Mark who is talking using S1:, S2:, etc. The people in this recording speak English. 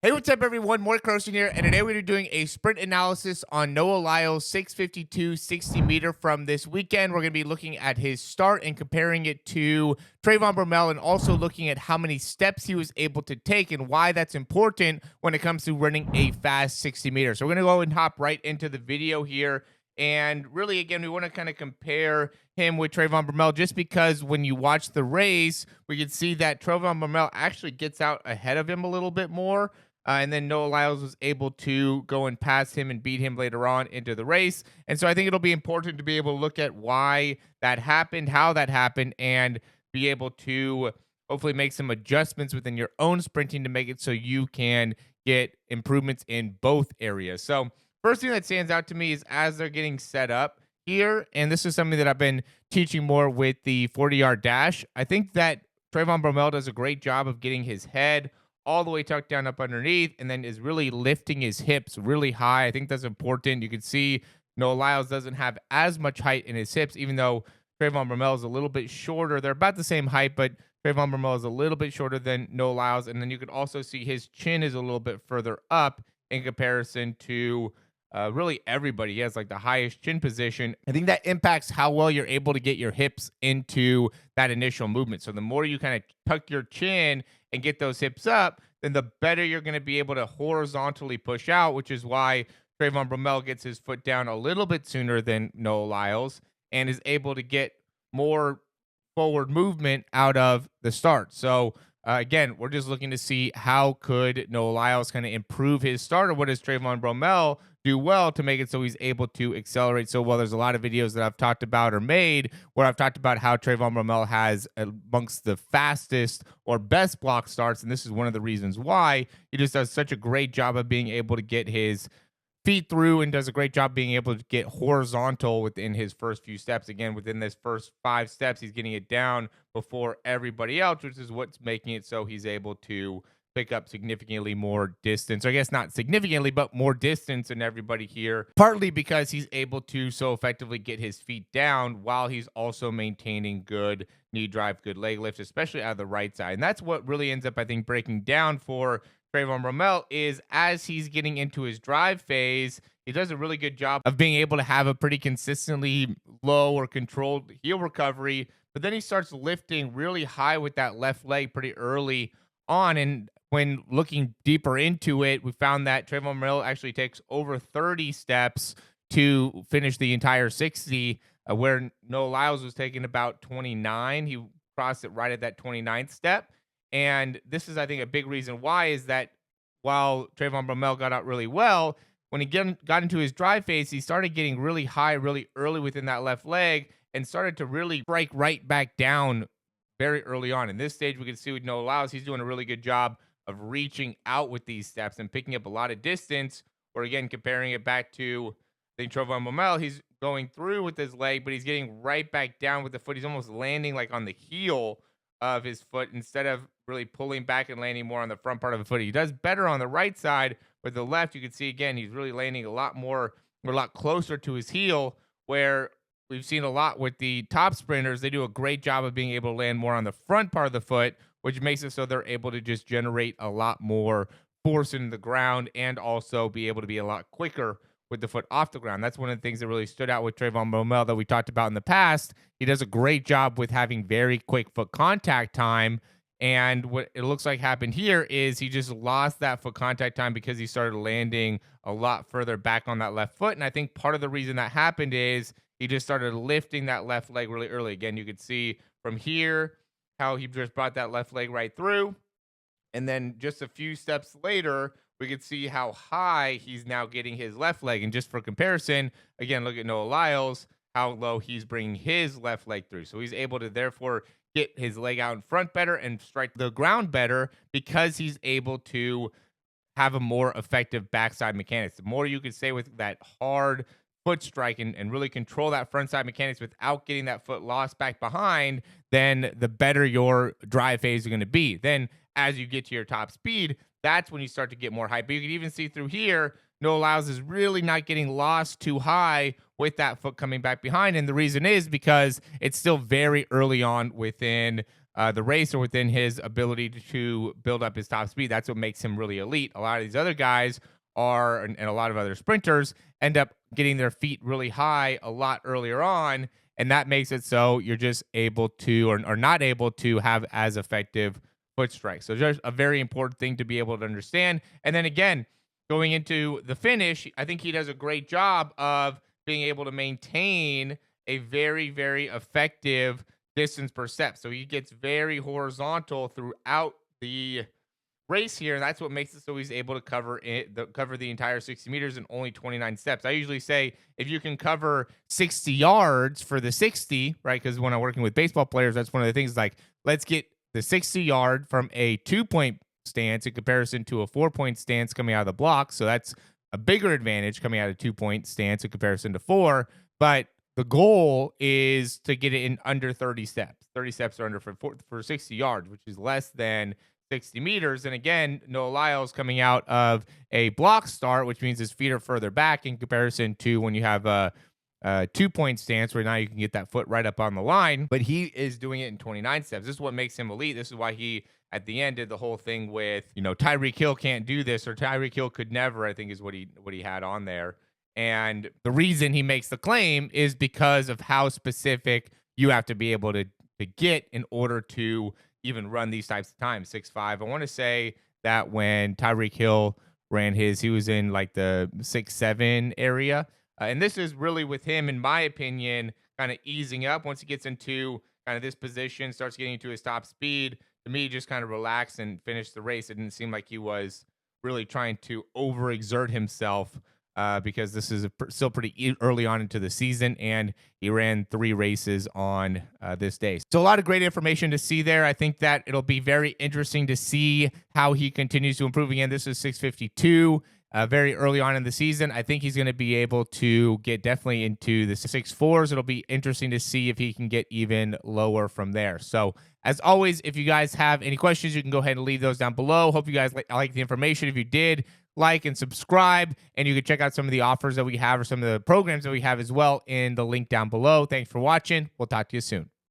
S1: Hey, what's up, everyone? Morey here, and today we're doing a sprint analysis on Noah Lyles' 652 60-meter from this weekend. We're going to be looking at his start and comparing it to Trayvon Bromell, and also looking at how many steps he was able to take and why that's important when it comes to running a fast 60 meters. So we're going to go and hop right into the video here. And really, again, we want to kind of compare him with Trayvon Bromell just because when you watch the race, we can see that Trayvon Bromell actually gets out ahead of him a little bit more. And then Noah Lyles was able to go and pass him and beat him later on into the race. And so I think it'll be important to be able to look at why that happened, how that happened, and be able to hopefully make some adjustments within your own sprinting to make it so you can get improvements in both areas. So, first thing that stands out to me is as they're getting set up here, and this is something that I've been teaching more with the 40-yard dash. I think that Trayvon Bromell does a great job of getting his head all the way tucked down up underneath, and then is really lifting his hips really high. I think that's important. You can see Noah Lyles doesn't have as much height in his hips, even though Trayvon Bromell is a little bit shorter. They're about the same height, but Trayvon Bromell is a little bit shorter than Noah Lyles. And then you could also see his chin is a little bit further up in comparison to really everybody. He has like the highest chin position. I think that impacts how well you're able to get your hips into that initial movement. So the more you kind of tuck your chin and get those hips up, then the better you're going to be able to horizontally push out, which is why Trayvon Bromell gets his foot down a little bit sooner than Noah Lyles and is able to get more forward movement out of the start. So again, we're just looking to see how could Noah Lyles kind of improve his start, or what does Trayvon Bromell do well to make it so he's able to accelerate so well. There's a lot of videos that I've talked about or made where I've talked about how Trayvon Bromell has amongst the fastest or best block starts, and this is one of the reasons why. He just does such a great job of being able to get his feet through and does a great job being able to get horizontal within his first few steps. Again, within this first 5 steps, he's getting it down before everybody else, which is what's making it so he's able to pick up significantly more distance. Or I guess not significantly, but more distance than everybody here, partly because he's able to so effectively get his feet down while he's also maintaining good knee drive, good leg lift, especially out of the right side. And that's what really ends up, I think, breaking down for Trayvon Bromell is as he's getting into his drive phase, he does a really good job of being able to have a pretty consistently low or controlled heel recovery. But then he starts lifting really high with that left leg pretty early on. And when looking deeper into it, we found that Trayvon Bromell actually takes over 30 steps to finish the entire 60, where Noah Lyles was taking about 29. He crossed it right at that 29th step. And this is, I think, a big reason why is that while Trayvon Bromell got out really well, when he got into his drive phase, he started getting really high really early within that left leg and started to really break right back down very early on. In this stage, we can see with Noah Lyles, he's doing a really good job of reaching out with these steps and picking up a lot of distance. Or again, comparing it back to I think Trayvon Bromell, he's going through with his leg, but he's getting right back down with the foot. He's almost landing like on the heel of his foot instead of really pulling back and landing more on the front part of the foot. He does better on the right side. With the left, you can see again, he's really landing a lot more, or a lot closer to his heel, where we've seen a lot with the top sprinters. They do a great job of being able to land more on the front part of the foot, which makes it so they're able to just generate a lot more force in the ground and also be able to be a lot quicker with the foot off the ground. That's one of the things that really stood out with Trayvon Bromell that we talked about in the past. He does a great job with having very quick foot contact time. And what it looks like happened here is he just lost that foot contact time because he started landing a lot further back on that left foot. And I think part of the reason that happened is he just started lifting that left leg really early. Again, you could see from here how he just brought that left leg right through. And then just a few steps later, we could see how high he's now getting his left leg. And just for comparison, again, look at Noah Lyles, how low he's bringing his left leg through. So he's able to therefore get his leg out in front better and strike the ground better because he's able to have a more effective backside mechanics. The more you can stay with that hard foot strike and really control that front side mechanics without getting that foot lost back behind, then the better your drive phase is going to be. Then as you get to your top speed, that's when you start to get more height. But you can even see through here, Noah Lyles is really not getting lost too high with that foot coming back behind. And the reason is because it's still very early on within the race or within his ability to build up his top speed. That's what makes him really elite. A lot of these other guys are, and a lot of other sprinters end up getting their feet really high a lot earlier on, and that makes it so you're just able to, or not able to, have as effective foot strikes. So just a very important thing to be able to understand. And then again, going into the finish, I think he does a great job of being able to maintain a very, very effective distance per step. So he gets very horizontal throughout the race here. And that's what makes it so he's able to cover the entire 60 meters in only 29 steps. I usually say if you can cover 60 yards for the 60, right? Because when I'm working with baseball players, that's one of the things, like, let's get the 60 yard from a 2-point stance in comparison to a 4-point stance coming out of the block. So that's a bigger advantage coming out of 2-point stance in comparison to 4. But the goal is to get it in under 30 steps. 30 steps are under for 60 yards, which is less than 60 meters. And again, Noah Lyles coming out of a block start, which means his feet are further back in comparison to when you have a 2-point stance, where now you can get that foot right up on the line. But he is doing it in 29 steps. This is what makes him elite. This is why he, at the end, did the whole thing with, Tyreek Hill can't do this, or Tyreek Hill could never, I think is what he had on there. And the reason he makes the claim is because of how specific you have to be able to get in order to even run these types of times. 6'5". I want to say that when Tyreek Hill ran his, he was in like the 6'7" area. And this is really with him, in my opinion, kind of easing up once he gets into kind of this position, starts getting into his top speed. To me, just kind of relax and finish the race. It didn't seem like he was really trying to overexert himself, because this is still pretty early on into the season, and he ran 3 races on this day. So a lot of great information to see there. I think that it'll be very interesting to see how he continues to improve. Again, this is 652. Very early on in the season. I think he's going to be able to get definitely into the 6'4s. It'll be interesting to see if he can get even lower from there. So as always, if you guys have any questions, you can go ahead and leave those down below. Hope you guys like the information. If you did, like and subscribe, and you can check out some of the offers that we have, or some of the programs that we have as well, in the link down below. Thanks for watching. We'll talk to you soon.